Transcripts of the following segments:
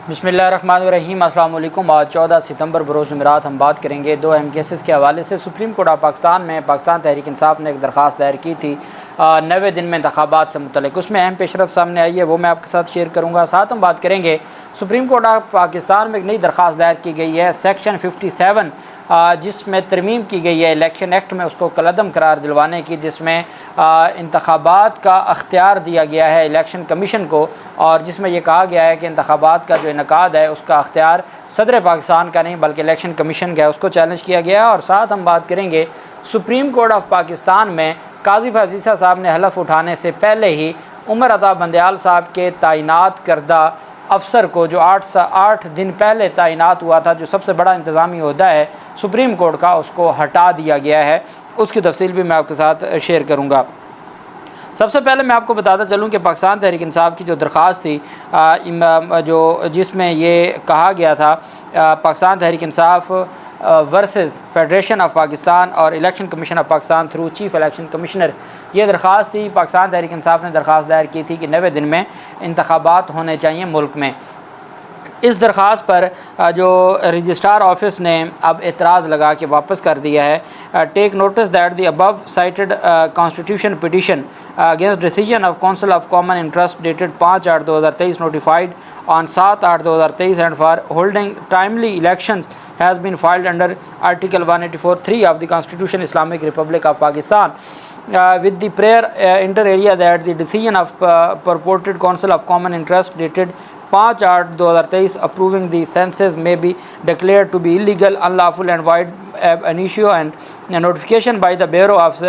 बिस्मिल्लाहिर्रहमानिर्रहीम। अस्सलाम वालेकुम। आज 14 सितंबर बरोज़ जुमेरात हम बात करेंगे दो अहम केसेस के हवाले से। सुप्रीम कोर्ट ऑफ पाकिस्तान में पाकिस्तान तहरीक इंसाफ ने एक दरख्वास्त दायर की थी 90 दिन में इंतखाबात से मुतल्लिक। उसमें अहम पेशरफ सामने आई है, वो मैं आपके साथ शेयर करूँगा। साथ हम बात करेंगे सुप्रीम कोर्ट ऑफ पाकिस्तान में एक नई दरख्वास्त दायर की गई है सेक्शन 57 जिसमें तरमीम की गई है इलेक्शन एक्ट में, उसको कलअदम करार दिलवाने की, जिसमें इंतखाबात का अख्तियार दिया गया है इलेक्शन कमीशन को, और जिसमें यह कहा गया है कि इंतखाबात का जो इनकाद है उसका अख्तियार सदर पाकिस्तान का नहीं बल्कि इलेक्शन कमीशन का है, उसको चैलेंज किया गया है। और साथ हम बात करेंगे सुप्रीम कोर्ट ऑफ पाकिस्तान में काज़ी अज़ीज़ा साहब ने हलफ उठाने से पहले ही उमर अता बंदयाल साहब के तैनात करदा अफसर को, जो 8 दिन पहले तैनात हुआ था, जो सबसे बड़ा इंतज़ामी ओहदा है सुप्रीम कोर्ट का, उसको हटा दिया गया है। उसकी तफसील भी मैं आपके साथ शेयर करूँगा। सबसे पहले मैं आपको बताता चलूँ कि पाकिस्तान तहरीक इंसाफ की जो दरख्वास्त थी जिसमें ये कहा गया था Pakistan Tehreek Insaf versus federation of Pakistan और election commission of Pakistan through chief election commissioner, ये दरख्वास्त थी। पाकिस्तान तहरीक इंसाफ ने दरख्वास्त दायर की थी कि 90 दिन में इंतखाबात होने चाहिए मुल्क में। इस दरख्वास्त पर जो रजिस्ट्रार ऑफिस ने अब एतराज़ लगा के वापस कर दिया है। Take notice that the above cited constitution petition against decision of council of common interest dated 5/8/2023 notified on 7/8/2023 and for holding timely elections has been filed under article 184(3) of the constitution Islamic Republic of Pakistan with the prayer inter area that the decision of purported council of common interest dated 5/8/2023 approving the census may be declared to be illegal, unlawful and void an issue and a notification by the Bureau of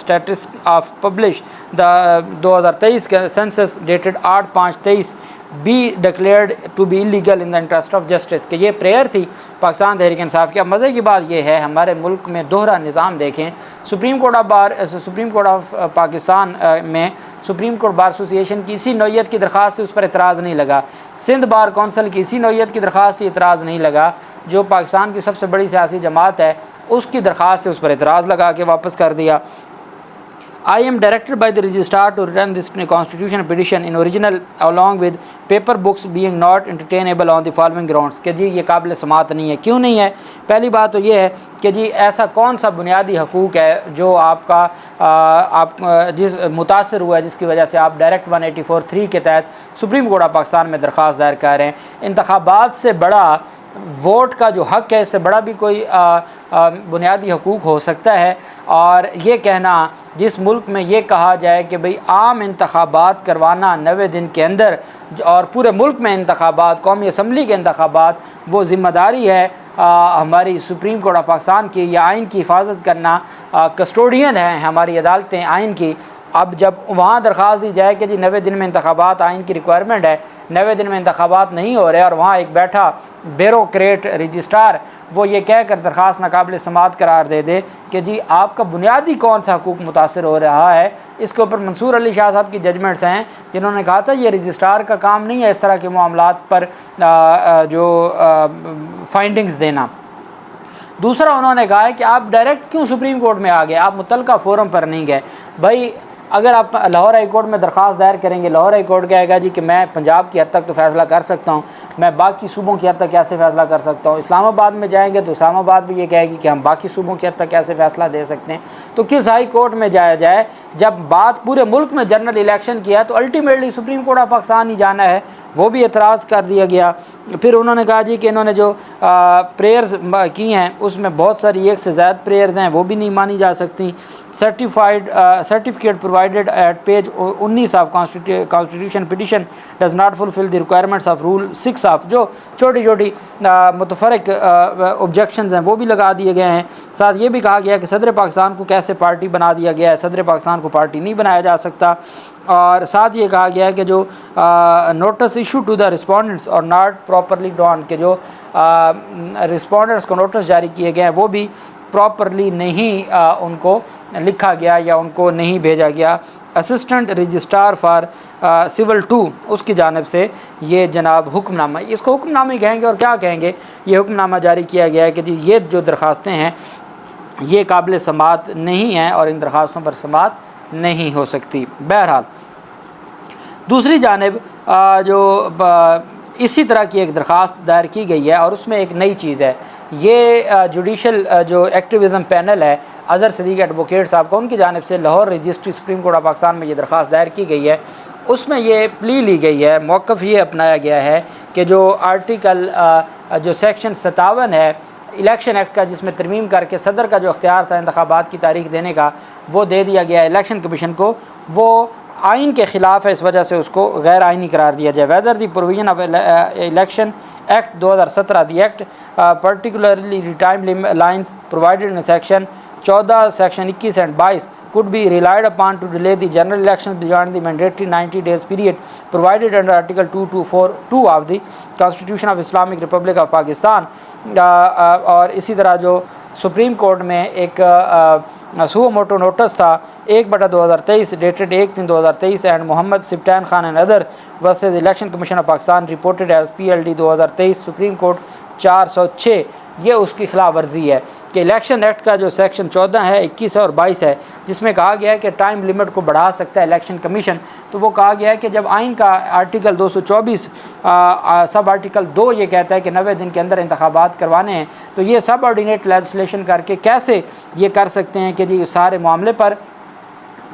Statistics of publish the 2023 census dated 8/5/23 be declared to be illegal in the interest of justice। कि ये prayer थी पाकिस्तान तहरीक इंसाफ की। अब मज़े की बात ये है, हमारे मुल्क में दोहरा निज़ाम देखें। सुप्रीम कोर्ट ऑफ पाकिस्तान में सुप्रीम कोर्ट बार एसोसिएशन की इसी नौयत की दरख्वास्त थी, उस पर एतराज़ नहीं लगा। सिंध बार कौंसिल की इसी नौयत की दरख्वास्त थी, एतराज़ नहीं लगा। जो पाकिस्तान की सबसे बड़ी सियासी जमात है उसकी दरख्वास्त है, उस पर एतराज़ लगा के वापस कर दिया। I am directed by the registrar to return this constitutional petition in original along with paper books being not entertainable on the following grounds। कि जी ये काबिल समात नहीं है। क्यों नहीं है? पहली बात तो ये है कि जी ऐसा कौन सा बुनियादी हकूक़ है जो आपका आप जिस मुतासर हुआ है, जिसकी वजह से आप डायरेक्ट 184(3) के तहत सुप्रीम कोर्ट ऑफ पाकिस्तान में दरख्वास्त दायर कर रहे हैं। इंतखाबात से बड़ा वोट का जो हक़ है, इससे बड़ा भी कोई बुनियादी हकूक़ हो सकता है। और ये कहना जिस मुल्क में ये कहा जाए कि भाई आम इंतखाबात करवाना 90 दिन के अंदर और पूरे मुल्क में इंतखाबात, कौमी असम्बली के इंतखाबात, वो ज़िम्मेदारी है हमारी सुप्रीम कोर्ट ऑफ पाकिस्तान की। या आइन की हिफाजत करना कस्टोडियन है हमारी अदालतें आइन की। अब जब वहाँ दरख्वास्त दी जाए कि जी 90 दिन में इंतखाबात आइन की रिक्वायरमेंट है, 90 दिन में इंतखाबात नहीं हो रहे, और वहाँ एक बैठा ब्यूरोक्रेट रजिस्ट्रार वो ये कह कर दरख्वास्त नाकाबिल समात करार दे दे कि जी आपका बुनियादी कौन सा हकूक़ मुतासर हो रहा है। इसके ऊपर मंसूर अली शाह साहब की जजमेंट्स हैं जिन्होंने कहा था ये रजिस्ट्रार का काम नहीं है इस तरह के मामलात पर जो फाइंडिंग्स देना। दूसरा उन्होंने कहा है कि आप डायरेक्ट क्यों सुप्रीम कोर्ट में आ गए, आप मुतलका फोरम पर नहीं गए। भाई अगर आप लाहौर हाई कोर्ट में दरख्वास्त दायर करेंगे, लाहौर हाई कोर्ट कहेगा जी कि मैं पंजाब की हद तक तो फ़ैसला कर सकता हूँ, मैं बाकी सूबों की हद तक कैसे फ़ैसला कर सकता हूँ। इस्लामाबाद में जाएंगे तो इस्लामाबाद भी ये कहेगी कि हम बाकी सूबों की हद तक कैसे फ़ैसला दे सकते हैं। तो किस हाई कोर्ट में जाया जाए? जब बात पूरे मुल्क में जनरल इलेक्शन की है तो ultimately supreme court of Pakistan ही जाना है। वो भी एतराज़ कर दिया गया। फिर उन्होंने कहा जी कि इन्होंने जो प्रेयर्स की हैं उसमें बहुत सारी एक से ज़्यादा प्रेयर्स हैं, वो भी नहीं मानी जा सकती। Certificate provided eight page 19 of constitution petition does not fulfil the requirements of rule 6 of, जो छोटी छोटी मुतफरक ऑब्जेक्शंस हैं वो भी लगा दिए गए हैं। साथ ये भी कहा गया कि सदर पाकिस्तान को कैसे पार्टी बना दिया गया है, सदर पाकिस्तान को पार्टी नहीं बनाया जा सकता। और साथ ये कहा गया है कि जो notice issue to the respondents और नॉट प्रॉपरली डॉन, के जो रिस्पोंडेंट्स को नोटिस जारी किए गए हैं वो भी प्रॉपरली नहीं उनको लिखा गया या उनको नहीं भेजा गया। असिस्टेंट रजिस्ट्रार फॉर सिविल 2 उसकी जानिब से ये जनाब हुक्मनामा, इसको हुक्मनामा ही कहेंगे और क्या कहेंगे, ये हुक्मनामा जारी किया गया है कि जी ये जो दरख्वास्तें हैं ये काबिल समात नहीं हैं और इन दरख्वास्तों पर समात नहीं हो सकती। बहरहाल दूसरी जानिब जो इसी तरह की एक दरख्वास्त दायर की गई है और उसमें एक नई चीज़ है, ये जुडिशल जो एक्टिविज़म पैनल है अज़हर सदीक़ एडवोकेट साहब का, उनकी जानिब से Lahore registry supreme court of Pakistan में ये दरख्वास्त दायर की गई है। उसमें ये प्ली ली गई है, मौक़िफ़ ये अपनाया गया है कि जो आर्टिकल जो सेक्शन 57 है इलेक्शन एक्ट का, जिसमें तरमीम करके सदर का जो अख्तियार था इंतखाबात की तारीख देने का, वो दे दिया गया इलेक्शन कमीशन को, वो आइन के ख़िलाफ़ है, इस वजह से उसको गैर आइनी करार दिया जाए। Weather the provision of election act 2017 the act particularly time lines provided in section 14 section 21 and 22 could be relied upon to delay the general elections beyond the mandatory 90 days period provided under Article 224(2) of the Constitution of Islamic Republic of Pakistan। और इसी तरह जो supreme court में एक suo motu notice था 1/2023 dated 1/3/2023 and Mohammad Sibtain Khan and other versus election commission of Pakistan reported as PLD 2023 supreme court 406, ये उसकी खिलाफ वर्जी है कि इलेक्शन एक्ट का जो सेक्शन 14 है, 21 है और 22 है, जिसमें कहा गया है कि टाइम लिमिट को बढ़ा सकता है इलेक्शन कमीशन। तो वो कहा गया है कि जब आइन का आर्टिकल 224 सब आर्टिकल 2 ये कहता है कि 90 दिन के अंदर इंतखाबात करवाने हैं, तो ये सब ऑर्डिनेट लेजिस्लेशन करके कैसे ये कर सकते हैं कि जी सारे मामले पर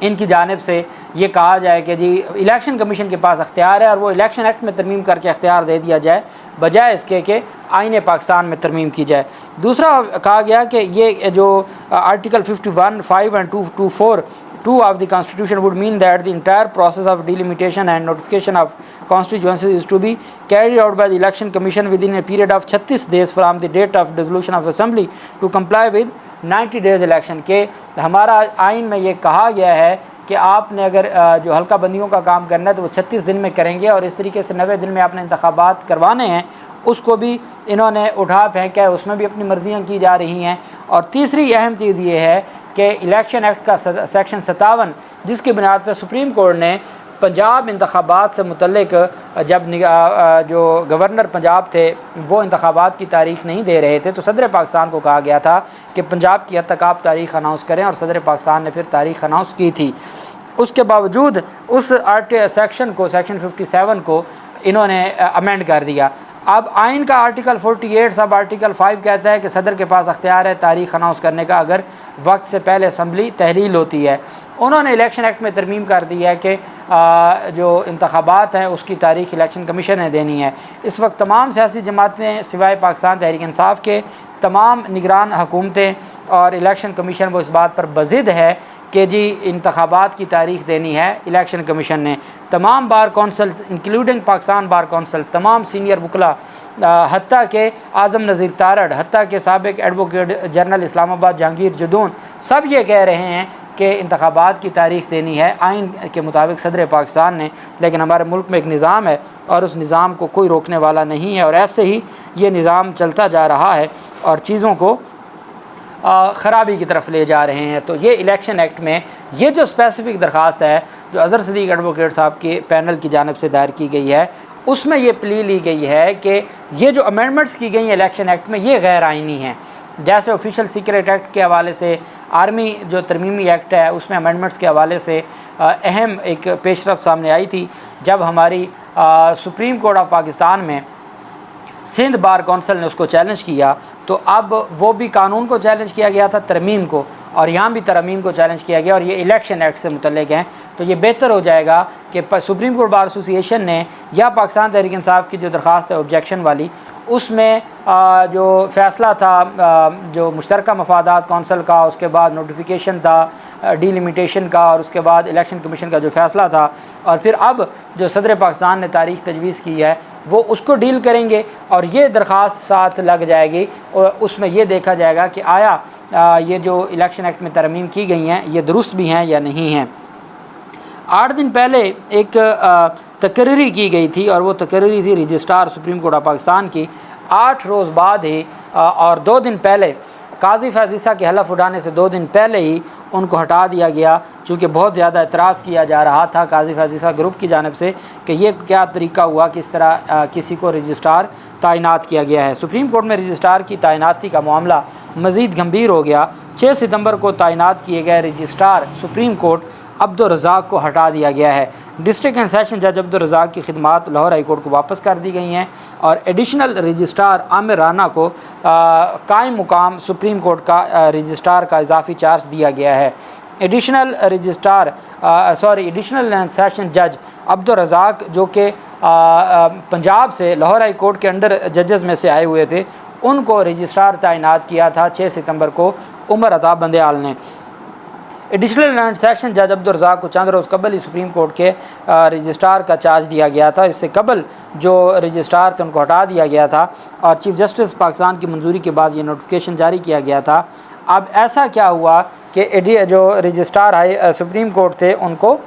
इनकी जानिब से ये कहा जाए कि जी इलेक्शन कमीशन के पास अख्तियार है और वो इलेक्शन एक्ट में तरमीम करके अख्तियार दे दिया जाए, बजाय इसके कि आइन पाकिस्तान में तरमीम की जाए। दूसरा कहा गया कि ये जो article 51, 5 and 224(2) of the Constitution would mean that the entire process of delimitation and notification of constituencies is to be carried out by the Election Commission within a period of 36 days from the date of dissolution of Assembly to comply with 90 days election। के हमारा आइन में ये कहा गया है कि आपने अगर जो हल्का बंदियों का काम करना है तो वो 36 दिन में करेंगे और इस तरीके से 90 दिन में आपने इंतखाबात करवाने हैं, उसको भी इन्होंने उठा फेंका है, उसमें भी अपनी मर्जियाँ की जा रही हैं। और तीसरी अहम चीज़ ये है कि इलेक्शन एक्ट का सेक्शन 57 जिसकी बुनियाद पर सुप्रीम कोर्ट ने पंजाब इंतखाबात से मुतल्लिक जब जो गवर्नर पंजाब थे वो इंतखाबात की तारीख़ नहीं दे रहे थे, तो सदर पाकिस्तान को कहा गया था कि पंजाब की हद तक आप तारीख़ अनाउंस करें, और सदर पाकिस्तान ने फिर तारीख़ अनाउंस की थी। उसके बावजूद उस सेक्शन 57 को इन्होंने अमेंड कर दिया। अब आइन का आर्टिकल 48 सब आर्टिकल 5 कहता है कि सदर के पास अख्तियार है तारीख़ अनाउंस करने का अगर वक्त से पहले असम्बली तहलील होती है। उन्होंने इलेक्शन एक्ट में तरमीम कर दी है कि जो इंतखाबात हैं उसकी तारीख़ इलेक्शन कमीशन ने देनी है। इस वक्त तमाम सियासी जमातें सिवाय पाकिस्तान तहरीक इंसाफ के तमाम निगरान हुकूमतें और इलेक्शन कमीशन वो इस बात पर बज़िद है कि जी इंतखाबात की तारीख़ देनी है इलेक्शन कमीशन ने। तमाम bar councils including Pakistan bar council, तमाम सीनियर वकला, हत्ता के आज़म नज़ीर तारड़, हत्ता के साबिक एडवोकेट जनरल इस्लामाबाद जहांगीर जदून, सब ये कह रहे हैं कि इंतखाबात की तारीख़ देनी है आइन के मुताबिक सदर पाकिस्तान ने। लेकिन हमारे मुल्क में एक निज़ाम है और उस निज़ाम को कोई रोकने वाला नहीं है, और ऐसे ही ये निज़ाम चलता जा रहा है और चीज़ों को ख़राबी की तरफ ले जा रहे हैं। तो ये इलेक्शन एक्ट में ये जो स्पेसिफ़िक दरख्वास्त है जो अज़हर सदीक़ एडवोकेट साहब के पैनल की जानिब से दायर की गई है, उसमें ये प्ली ली गई है कि ये जो अमेंडमेंट्स की गई हैं इलेक्शन एक्ट में ये गैर आइनी हैं। जैसे ऑफिशियल सीक्रेट एक्ट के हवाले से, आर्मी जो तरमीमी एक्ट है उसमें अमेंडमेंट्स के हवाले से अहम एक पेशरफ सामने आई थी जब हमारी सुप्रीम कोर्ट ऑफ पाकिस्तान में सिंध बार कौंसिल ने उसको चैलेंज किया, तो अब वो भी कानून को चैलेंज किया गया था, तरमीम को, और यहाँ भी तरमीम को चैलेंज किया गया और ये इलेक्शन एक्ट से मुतल्लिक हैं। तो ये बेहतर हो जाएगा कि सुप्रीम कोर्ट बार एसोसिएशन ने या पाकिस्तान तहरीक इंसाफ की जो दरख्वास्त है ऑब्जेक्शन वाली, उसमें जो फ़ैसला था जो मुश्तरका मफादात कौंसिल का, उसके बाद नोटिफिकेशन था डिलिमिटेशन का, और उसके बाद इलेक्शन कमीशन का जो फ़ैसला था, और फिर अब जो सदर पाकिस्तान ने तारीख़ तजवीज़ की है वो उसको डील करेंगे और ये दरख्वास्त साथ लग जाएगी और उसमें ये देखा जाएगा कि आया ये जो इलेक्शन एक्ट में तरमीम की गई हैं ये दुरुस्त भी हैं या नहीं हैं। 8 दिन पहले एक तकरीरी की गई थी और वो तकरीरी थी registrar supreme court of Pakistan की। 8 रोज़ बाद ही और 2 दिन पहले काजी फैज़ ईसा के हलफ उठाने से 2 दिन पहले ही उनको हटा दिया गया, चूँकि बहुत ज़्यादा एतराज़ किया जा रहा था काजी फैज़ ईसा ग्रुप की जानिब से कि ये क्या तरीका हुआ, किस तरह किसी को रजिस्ट्रार तैनात किया गया है। सुप्रीम कोर्ट में रजिस्ट्रार की तैनाती का मामला मज़ीद गंभीर हो गया। 6 सितंबर को तैनात किए गए registrar supreme court Abdul Razzaq को हटा दिया गया है। डिस्ट्रिक्ट एंड सेशन जज अब्दुल रज़ाक की खिदमात लाहौर हाई कोर्ट को वापस कर दी गई हैं और एडिशनल रजिस्ट्रार आमिर राना को कायम मुकाम सुप्रीम कोर्ट का रजिस्ट्रार का इजाफी चार्ज दिया गया है। एडिशनल सेशन जज अब्दुल रज़ाक जो कि पंजाब से लाहौर हाई कोर्ट के अंडर जजेस में से आए हुए थे, उनको रजिस्ट्रार तैनात किया था 6 सितंबर को उमर अता बंदयाल ने। एडिशनल एंड सेशन जज अब्दुल रज़ाक को चंद रोज़ कबल ही सुप्रीम कोर्ट के रजिस्ट्रार का चार्ज दिया गया था। इससे कबल जो रजिस्ट्रार थे उनको हटा दिया गया था और चीफ जस्टिस पाकिस्तान की मंजूरी के बाद ये नोटिफिकेशन जारी किया गया था। अब ऐसा क्या हुआ कि जो रजिस्ट्रार सुप्रीम कोर्ट थे उनको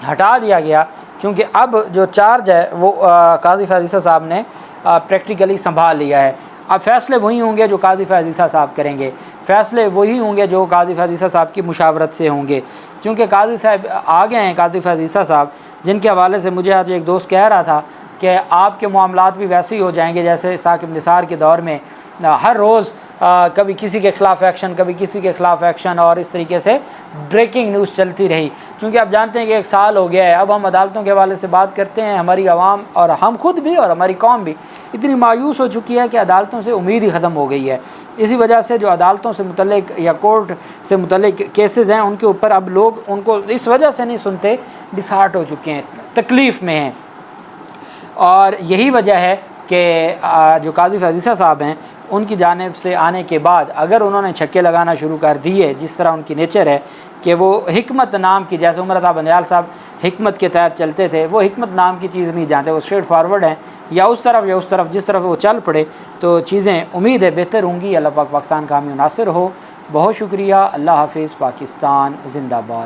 हटा दिया गया, क्योंकि अब जो चार्ज है वो काजी फैज़ ईसा साहब ने प्रैक्टिकली संभाल लिया है। अब फ़ैसले वही होंगे जो काजी फैज़ ईसा साहब करेंगे, फ़ैसले वही होंगे जो काजी फैज़ ईसा साहब की मुशावरत से होंगे, क्योंकि काजी साहब आ गए हैं काजी फैज़ ईसा साहब, जिनके हवाले से मुझे आज एक दोस्त कह रहा था कि आपके मामलात भी वैसे ही हो जाएंगे जैसे साकिब निसार के दौर में, हर रोज़ कभी किसी के ख़िलाफ़ एक्शन, कभी किसी के ख़िलाफ़ एक्शन, और इस तरीके से ब्रेकिंग न्यूज़ चलती रही। क्योंकि आप जानते हैं कि 1 साल हो गया है, अब हम अदालतों के हवाले से बात करते हैं, हमारी आवाम और हम खुद भी और हमारी कौम भी इतनी मायूस हो चुकी है कि अदालतों से उम्मीद ही ख़त्म हो गई है। इसी वजह से जो अदालतों से मुतल्लिक या कोर्ट से मुतल्लिक केसेस हैं उनके ऊपर अब लोग उनको इस वजह से नहीं सुनते, डिसहार्ट हो चुके हैं, तकलीफ़ में हैं। और यही वजह है कि जो काजी फैज़ ईसा साहब हैं उनकी जानिब से आने के बाद अगर उन्होंने छक्के लगाना शुरू कर दिए, जिस तरह उनकी नेचर है कि वो हिकमत नाम की, जैसे उमर अता बंदयाल साहब हिकमत के तहत चलते थे, वो हिकमत नाम की चीज़ नहीं जानते, वो स्ट्रेट फारवर्ड हैं, या उस तरफ जिस तरफ वो चल पड़े तो चीज़ें उम्मीद है बेहतर होंगी। अल्लाह पाक पाकिस्तान का हामी नासिर हो। बहुत शुक्रिया। अल्लाह हाफिज़। पाकिस्तान जिंदाबाद।